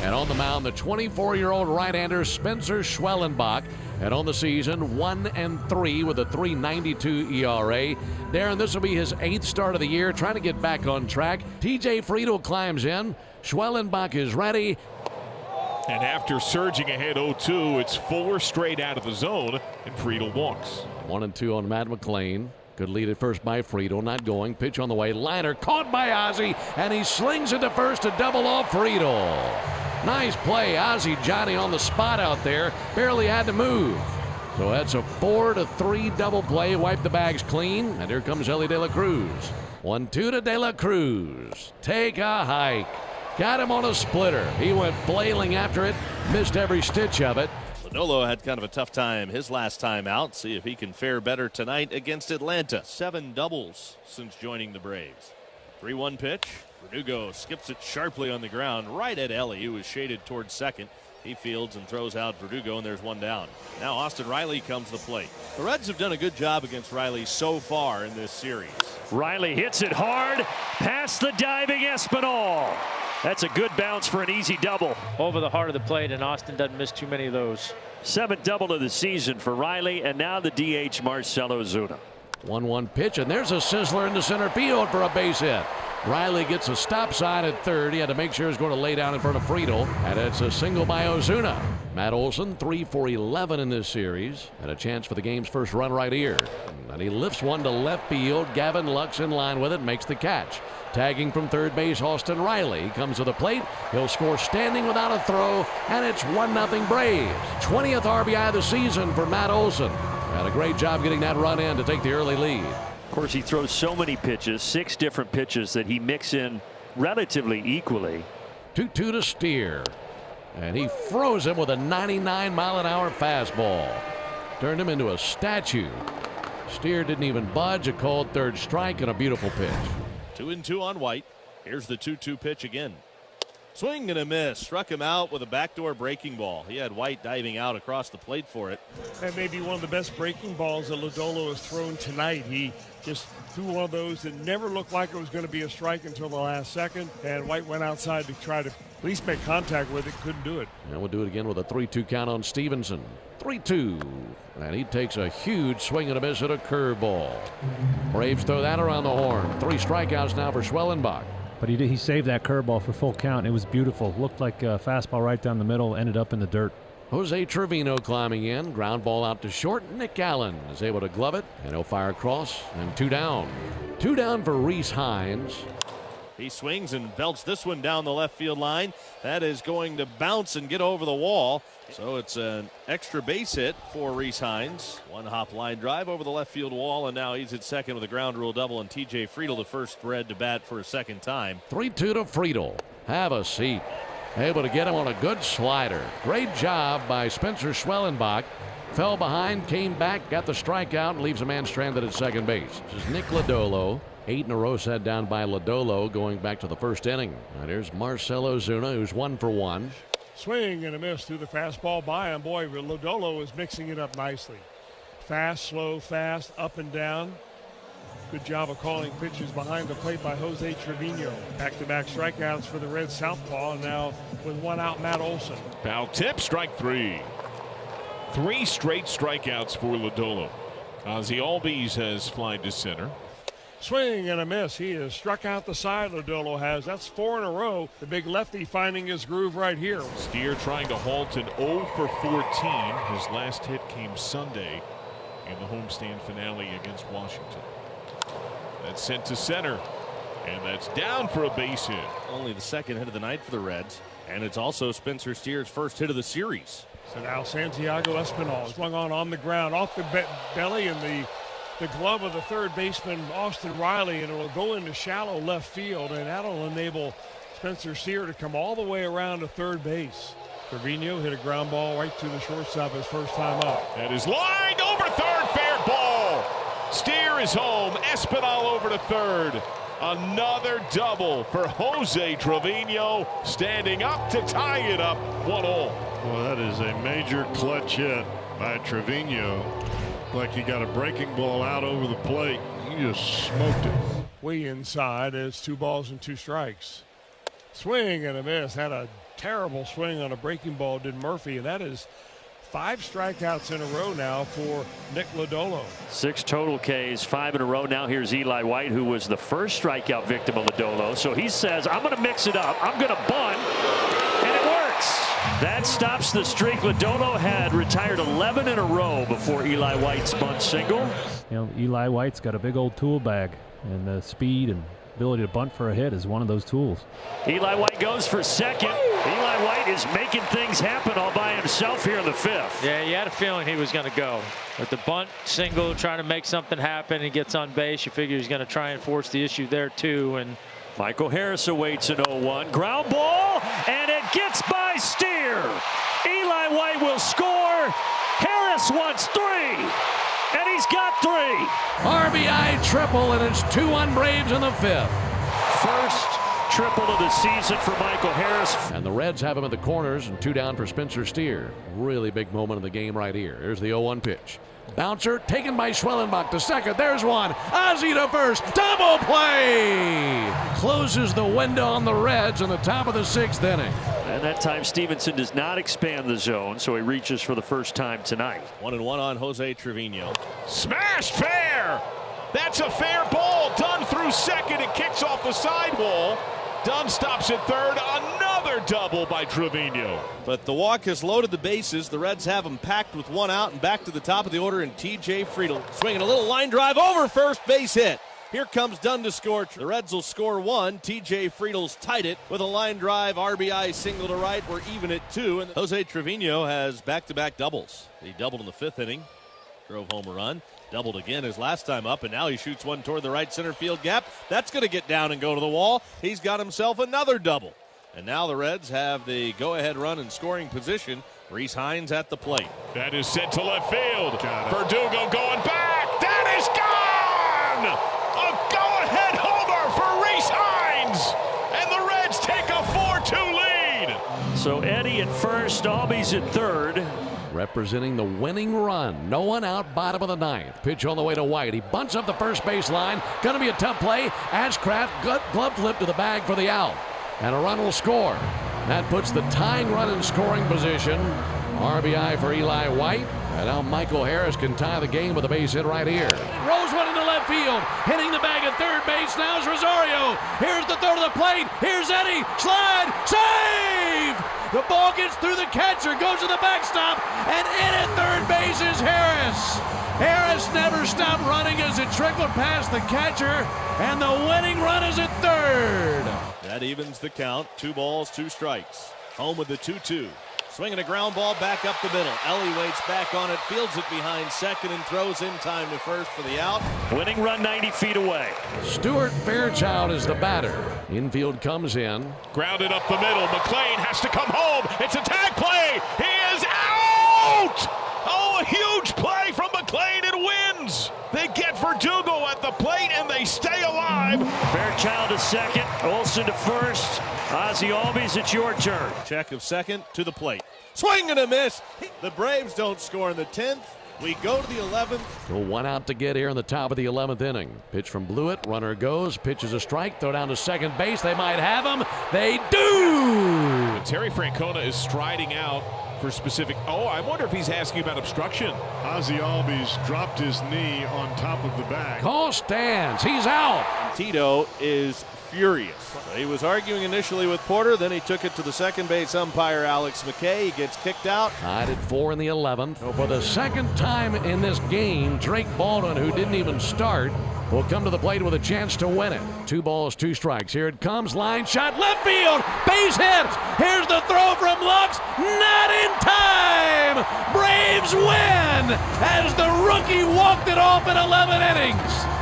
And on the mound, the 24-year-old right-hander Spencer Schwellenbach. And on the season, 1-3 with a 3.92 ERA. Darren, this will be his 8th start of the year, trying to get back on track. TJ Friedl climbs in. Schwellenbach is ready. And after surging ahead 0-2, it's 4 straight out of the zone, and Friedl walks. 1-2 on Matt McLean. Good lead at first by Friedl, not going. Pitch on the way. Liner caught by Ozzie, and he slings it to first to double off Friedl. Nice play. Ozzie Johnny on the spot out there. Barely had to move. So that's a 4-3 double play. Wipe the bags clean. And here comes Ellie De La Cruz. 1-2 to De La Cruz. Take a hike. Got him on a splitter. He went flailing after it. Missed every stitch of it. Lodolo had kind of a tough time his last time out. See if he can fare better tonight against Atlanta. 7 doubles since joining the Braves. 3-1 pitch. Verdugo skips it sharply on the ground right at Ellie, who was shaded towards second. He fields and throws out Verdugo, and there's one down. Now Austin Riley comes to the plate. The Reds have done a good job against Riley so far in this series. Riley hits it hard past the diving Espinal. That's a good bounce for an easy double. Over the heart of the plate, and Austin doesn't miss too many of those. 7th double of the season for Riley, and now the DH Marcell Ozuna. 1-1 pitch, and there's a sizzler into center field for a base hit. Riley gets a stop sign at third. He had to make sure he was going to lay down in front of Friedl, and it's a single by Ozuna. Matt Olson 3 for 11 in this series, and a chance for the game's first run right here. And he lifts one to left field. Gavin Lux in line with it, makes the catch. Tagging from third base, Austin Riley comes to the plate. He'll score standing without a throw, and it's 1-0 Braves. 20th RBI of the season for Matt Olson. Had a great job getting that run in to take the early lead. Of course, he throws so many pitches, 6 different pitches that he mix in relatively equally. 2-2 to Steer. And he froze him with a 99-mile-an-hour fastball. Turned him into a statue. Steer didn't even budge. A called third strike and a beautiful pitch. 2-2 on White. Here's the 2-2 pitch again. Swing and a miss. Struck him out with a backdoor breaking ball. He had White diving out across the plate for it. That may be one of the best breaking balls that Lodolo has thrown tonight. He just threw one of those that never looked like it was going to be a strike until the last second. And White went outside to try to at least make contact with it. Couldn't do it. And we'll do it again with a 3-2 count on Stevenson. 3-2. And he takes a huge swing and a miss at a curveball. Braves throw that around the horn. 3 strikeouts now for Schwellenbach. But he saved that curveball for full count. It was beautiful. Looked like a fastball right down the middle. Ended up in the dirt. Jose Trevino climbing in. Ground ball out to short. Nick Allen is able to glove it. And he'll fire across. And 2 down. 2 down for Rhys Hines. He swings and belts this one down the left field line. That is going to bounce and get over the wall. So it's an extra base hit for Rhys Hines. 1 hop line drive over the left field wall, and now he's at second with a ground rule double, and TJ Friedl, the first Red to bat for a second time. 3-2 to Friedl. Have a seat. Able to get him on a good slider. Great job by Spencer Schwellenbach. Fell behind, came back, got the strikeout, and leaves a man stranded at second base. This is Nick Lodolo. 8 in a row set down by Lodolo going back to the first inning. And here's Marcell Ozuna, who's 1 for 1. Swing and a miss through the fastball by him. Boy, Lodolo is mixing it up nicely. Fast, slow, fast, up and down. Good job of calling pitches behind the plate by Jose Trevino. Back-to-back strikeouts for the Red southpaw, and now with 1 out, Matt Olson. Foul tip, strike 3. 3 straight strikeouts for Lodolo. Ozzie Albies has flied to center. Swing and a miss. He has struck out the side, Lodolo has. That's 4 in a row. The big lefty finding his groove right here. Steer trying to halt an 0 for 14. His last hit came Sunday in the homestand finale against Washington. That's sent to center, and that's down for a base hit. Only the second hit of the night for the Reds, and it's also Spencer Steer's first hit of the series. So now Santiago Espinal swung on the ground, off the belly, and the glove of the third baseman, Austin Riley, and it will go into shallow left field, and that'll enable Spencer Steer to come all the way around to third base. Trevino hit a ground ball right to the shortstop his first time up. That is lined over third, fair ball. Steer is home, Espinal over to third. Another double for Jose Trevino, standing up to tie it up 1-1. Well, that is a major clutch hit by Trevino. Like he got a breaking ball out over the plate. He just smoked it. Way inside is 2 balls and 2 strikes. Swing and a miss. Had a terrible swing on a breaking ball did Murphy, and that is 5 strikeouts in a row now for Nick Lodolo. 6 total Ks, 5 in a row. Now here's Eli White, who was the first strikeout victim of Lodolo. So he says, I'm going to mix it up. I'm going to bunt, and it works. That stops the streak. Lodolo had retired 11 in a row before Eli White's bunt single. You know, Eli White's got a big old tool bag, and the speed and ability to bunt for a hit is one of those tools. Eli White goes for second. Eli White is making things happen all by himself here in the 5th. Yeah, you had a feeling he was going to go. With the bunt single, trying to make something happen, he gets on base. You figure he's going to try and force the issue there too. And Michael Harris awaits an 0-1. Ground ball, and it gets by Steer. Eli White will score. Harris wants 3. And he's got 3. RBI triple, and it's 2-1 Braves in the 5th. First triple of the season for Michael Harris. And the Reds have him in the corners, and 2 down for Spencer Steer. Really big moment of the game right here. Here's the 0-1 pitch. Bouncer taken by Schwellenbach to second. There's one. Ozzie to first. Double play! Closes the window on the Reds in the top of the 6th inning. And that time Stevenson does not expand the zone, so he reaches for the first time tonight. 1-1 on Jose Trevino. Smashed fair. That's a fair ball. Dunn through second. It kicks off the sidewall. Dunn stops at third. Another double by Trevino. But the walk has loaded the bases. The Reds have them packed with 1 out and back to the top of the order. And T.J. Friedl swinging a little line drive over first, base hit. Here comes Dunn to score. The Reds will score 1. T.J. Friedl's tied it with a line drive, RBI single to right. We're even at 2. And Jose Trevino has back-to-back doubles. He doubled in the 5th inning, drove home a run. Doubled again his last time up, and now he shoots one toward the right center field gap. That's going to get down and go to the wall. He's got himself another double. And now the Reds have the go-ahead run in scoring position. Rhys Hines at the plate. That is sent to left field. Verdugo going back. That is gone! A go-ahead homer for Rhys Hines. And the Reds take a 4-2 lead. So Eddie at first, Albies at third. Representing the winning run. No one out, bottom of the 9th. Pitch on the way to White. He bunts up the first base line. Going to be a tough play. Ashcraft glove flip to the bag for the out. And a run will score. That puts the tying run in scoring position. RBI for Eli White. And now Michael Harris can tie the game with a base hit right here. Rolls one into left field. Hitting the bag at third base. Now is Rosario. Here's the throw to the plate. Here's Eddie. Slide. Save! The ball gets through the catcher, goes to the backstop, and in at third base is Harris. Harris never stopped running as it trickled past the catcher, and the winning run is at third. That evens the count. 2 balls, 2 strikes. Home with the 2-2. Swinging a ground ball back up the middle. Ellie waits back on it, fields it behind second, and throws in time to first for the out. Winning run 90 feet away. Stuart Fairchild is the batter. Infield comes in. Grounded up the middle. McLean has to come home. It's a tag play. He is out! Oh, a huge play from McLean. It wins. They get Verdugo at the plate, and they stay alive. Fairchild to second. Olsen to first. Ozzie Albies, it's your turn. Check of second to the plate. Swing and a miss. The Braves don't score in the 10th. We go to the 11th. Still 1 out to get here in the top of the 11th inning. Pitch from Blewett. Runner goes. Pitches a strike. Throw down to second base. They might have him. They do! Terry Francona is striding out for specific. Oh, I wonder if he's asking about obstruction. Ozzie Albies dropped his knee on top of the bag. Call stands. He's out. Tito is furious. He was arguing initially with Porter, then he took it to the second base umpire, Alex McKay. He gets kicked out. Tied at 4 in the 11th. So for the second time in this game, Drake Baldwin, who didn't even start, will come to the plate with a chance to win it. 2 balls, 2 strikes. Here it comes. Line shot. Left field. Base hit. Here's the throw from Lux. Not in time. Braves win as the rookie walked it off in 11 innings.